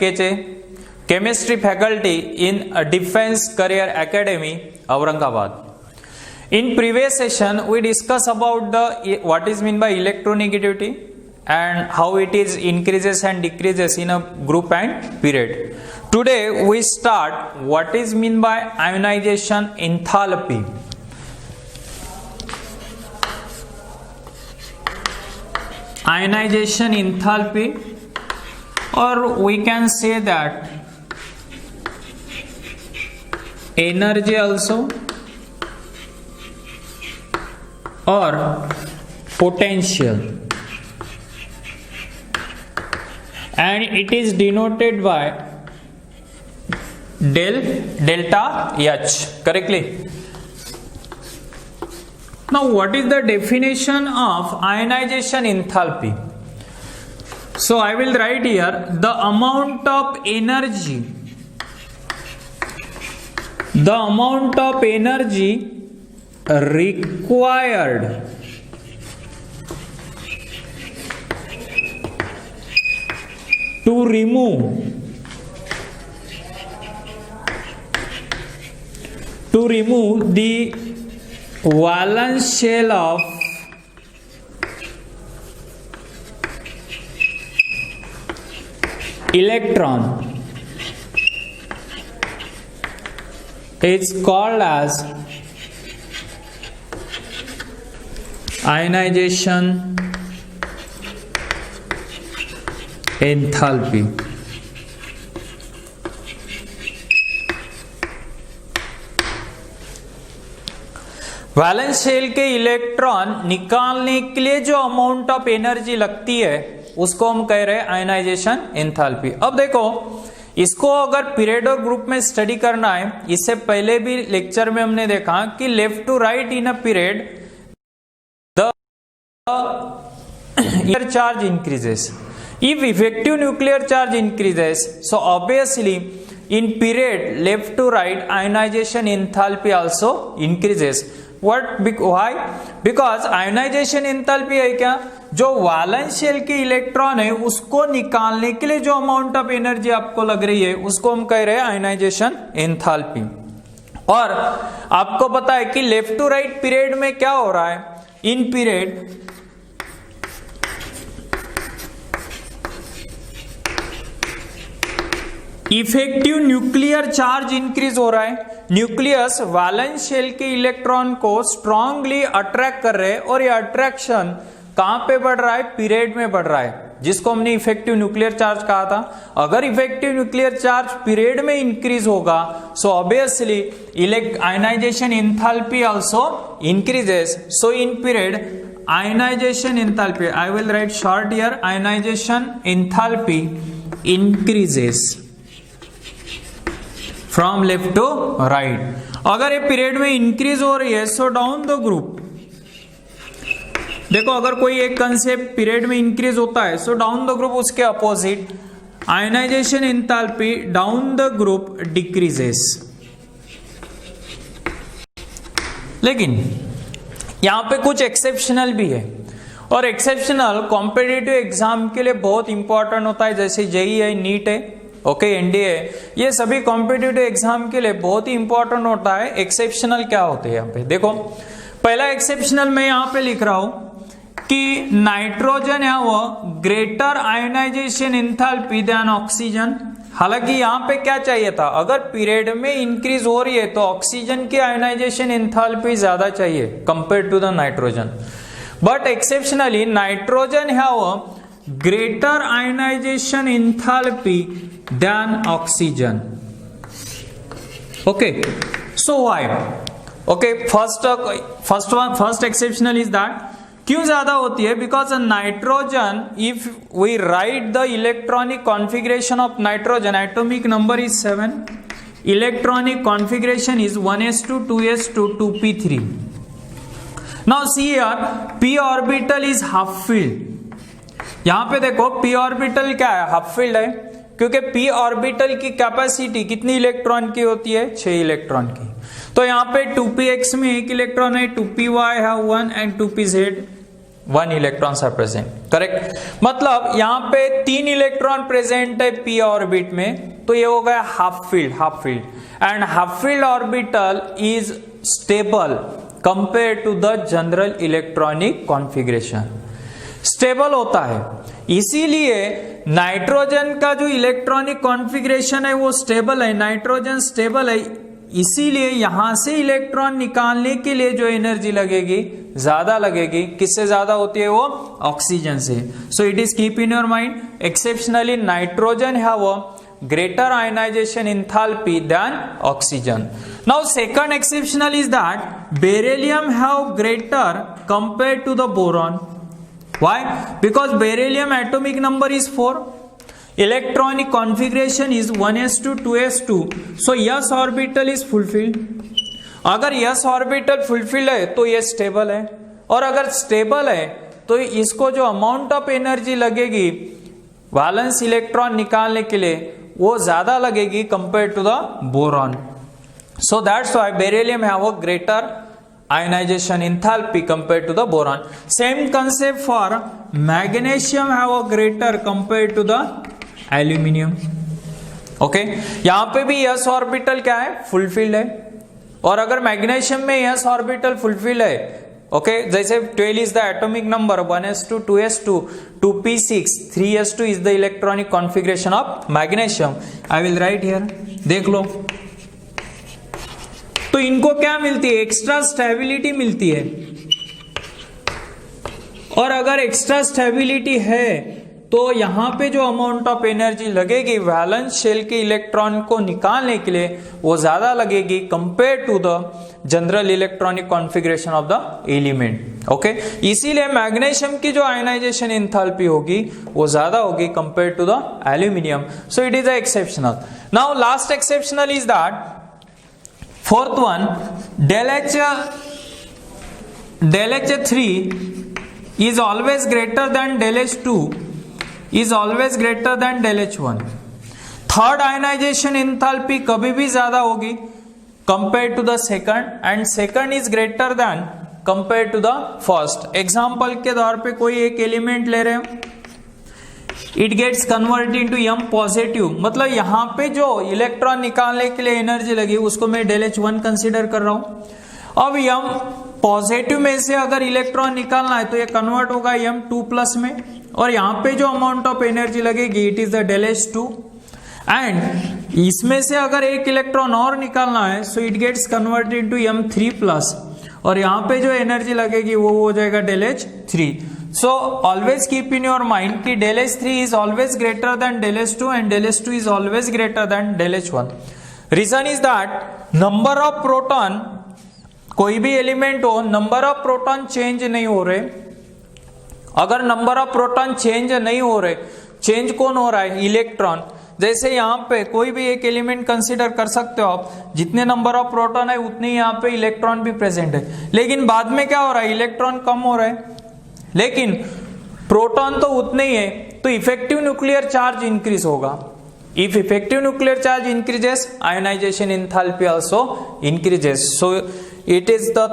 Keche chemistry faculty in Defense Career Academy, Aurangabad. In previous session, we discussed about the what is meant by electronegativity and how it is increases and decreases in a group and period. Today we start what is meant by ionization enthalpy. Ionization enthalpy, or we can say that energy also, or potential, and it is denoted by delta H, correctly. Now what is the definition of ionization enthalpy? So I will write here the amount of energy required to remove the valence shell of electron is called as ionization enthalpy. Valence shell के electron निकालने के लिए जो amount of energy लगती है उसको हम कह रहे हैं आयनाइजेशन एंथैल्पी. अब देखो, इसको अगर पीरियड और ग्रुप में स्टडी करना है, इससे पहले भी लेक्चर में हमने देखा कि left to right in a period the nuclear charge increases. If effective nuclear charge increases, so obviously in period left to right ionization enthalpy also increases. Why? Because ionization enthalpy है क्या, जो valence shell के electron है उसको निकालने के लिए जो अमाउंट ऑफ एनर्जी आपको लग रही है उसको हम कह रहे हैं आयनाइजेशन एंथैल्पी. और आपको पता है कि लेफ्ट टू राइट पीरियड में क्या हो रहा है, in period effective nuclear charge increase हो रहा है. न्यूक्लियस वैलेंस शेल के इलेक्ट्रॉन को स्ट्रांगली अट्रैक्ट कर रहे हैं और ये अट्रैक्शन कहां पे बढ़ रहा है, पीरियड में बढ़ रहा है, जिसको हमने इफेक्टिव न्यूक्लियर चार्ज कहा था. अगर इफेक्टिव न्यूक्लियर चार्ज पीरियड में इंक्रीज होगा so obviously ionization enthalpy also increases. So in period ionization enthalpy, I will write short here, ionization enthalpy increases from left to right. अगर ये period में increase हो रही है सो डाउन द ग्रुप, देखो अगर कोई एक कंसेप्ट पीरियड में इंक्रीज होता है सो डाउन द ग्रुप उसके opposite ionization enthalpy down the group decreases. लेकिन यहां पे कुछ एक्सेप्शनल भी है, और एक्सेप्शनल कॉम्पिटिटिव एग्जाम के लिए बहुत इंपॉर्टेंट होता है, जैसे जेईई है, नीट है, ओके, एनडीए, ये सभी कॉम्पिटिटिव एग्जाम के लिए बहुत ही इंपॉर्टेंट होता है. एक्सेप्शनल क्या होते हैं यहाँ पे देखो, पहला एक्सेप्शनल मैं यहाँ पे लिख रहा हूं कि नाइट्रोजन है वो greater ionization enthalpy than oxygen. हालांकि यहाँ पे क्या चाहिए था, अगर पीरियड में इंक्रीज हो रही है तो ऑक्सीजन की आयनाइजेशन एंथैल्पी ज्यादा चाहिए compare to the nitrogen, but exceptionally nitrogen है वो greater ionization enthalpy than oxygen. Okay, so why? Okay, first exceptional is that क्यों ज्यादा होती है, because nitrogen, if we write the electronic configuration of nitrogen, atomic number is 7, electronic configuration is 1s2 2s2 2p3. Now see here, p orbital is half filled. यहां पे देखो p orbital क्या है, half field है, क्योंकि p orbital की capacity कितनी electron की होती है, 6 इलेक्ट्रॉन की. तो यहाँ पे 2px में एक इलेक्ट्रॉन है, 2py है 1 and 2pz. 1 electrons are present, correct। मतलब यहाँ पे 3 इलेक्ट्रॉन प्रेजेंट है p ऑर्बिट में, तो ये हो गया half filled and half filled orbital is stable compare to the general electronic configuration, stable होता है। इसीलिए नाइट्रोजन का जो इलेक्ट्रॉनिक कॉन्फ़िगरेशन है वो स्टेबल है, नाइट्रोजन स्टेबल है, इसीलिए यहां से इलेक्ट्रॉन निकालने के लिए जो एनर्जी लगेगी ज्यादा लगेगी, किससे ज्यादा होती है वो, ऑक्सीजन से। सो it is keep in your mind, exceptionally nitrogen have a greater ionization enthalpy than oxygen. Now second exceptional is that beryllium have greater compared to the boron. Why? Because beryllium atomic number is 4, electronic configuration is 1s2 2s2, so s orbital is fulfilled. अगर s orbital fulfilled है तो ये stable है, और अगर stable है तो इसको जो amount of energy लगेगी वैलेंस इलेक्ट्रॉन निकालने के लिए वो ज्यादा लगेगी compare to the boron. So that's why beryllium have a greater ionization enthalpy compare to the boron. Same concept for magnesium have a greater compare to the aluminium. Okay, यहां पे भी s orbital क्या है, fulfilled है, और अगर magnesium में s orbital fulfilled है, ओके, जैसे 12 is the atomic number, 1s2 2s2 2p6 3s2 is the electronic configuration of magnesium. I will write here, देख लो। तो इनको क्या मिलती है, एक्स्ट्रा स्टेबिलिटी मिलती है, और अगर एक्स्ट्रा स्टेबिलिटी है तो यहां पे जो अमाउंट ऑफ एनर्जी लगेगी वैलेंस शेल के इलेक्ट्रॉन को निकालने के लिए वो ज्यादा लगेगी compare to the general electronic configuration of the element. Okay, इसीलिए मैग्नीशियम की जो आयनाइजेशन एंथैल्पी होगी वो ज्यादा होगी compare to the aluminium. So it is a exceptional. Now last exceptional is that fourth one, del H3 is always greater than del H2 is always greater than del H1। Third ionization enthalpy कभी भी ज्यादा होगी compare to the second, and second is greater than compare to the first. Example के तौर पे कोई एक element ले रहे हैं, it gets converted into m positive, मतलब यहां पे जो इलेक्ट्रॉन निकालने के लिए एनर्जी लगी उसको मैं del H1 कंसीडर कर रहा हूं। अब m पॉजिटिव में से अगर इलेक्ट्रॉन निकालना है तो ये कन्वर्ट होगा m2+ में, और यहां पे जो अमाउंट ऑफ एनर्जी लगेगी it is the del H2, and इसमें से अगर एक इलेक्ट्रॉन और निकालना है so it gets converted into m3+, और यहां पे जो एनर्जी लगेगी वो हो जाएगा del H3। So always keep in your mind कि del H3 is always greater than del H2 and del H2 is always greater than del H1। Reason is that number of proton, कोई भी element हो, number of proton change नहीं हो रहे। अगर number of proton change नहीं हो रहे, चेंज कौन हो रहा है, इलेक्ट्रॉन। जैसे यहाँ पे कोई भी एक एलिमेंट कंसीडर कर सकते हो आप, जितने नंबर ऑफ प्रोटॉन है उतने यहाँ पे इलेक्ट्रॉन भी प्रेजेंट है, लेकिन बाद में क्या हो रहा है, इलेक्ट्रॉन कम हो रहा है, लेकिन प्रोटॉन तो उतने ही है, तो इफेक्टिव न्यूक्लियर चार्ज इंक्रीज होगा। If effective nuclear charge increases, ionization enthalpy also increases. So it is the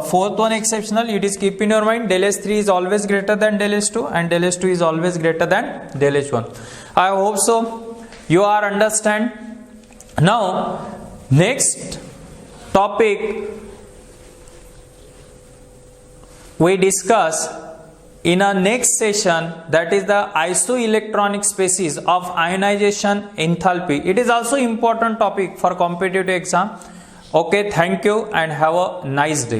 fourth one exceptional. It is keep in your mind del H3 is always greater than del H2 and del H2 is always greater than del H1. I hope so you are understand. Now next topic we discuss in our next session, that is the isoelectronic species of ionization enthalpy. It is also important topic for competitive exam. Okay, thank you and have a nice day.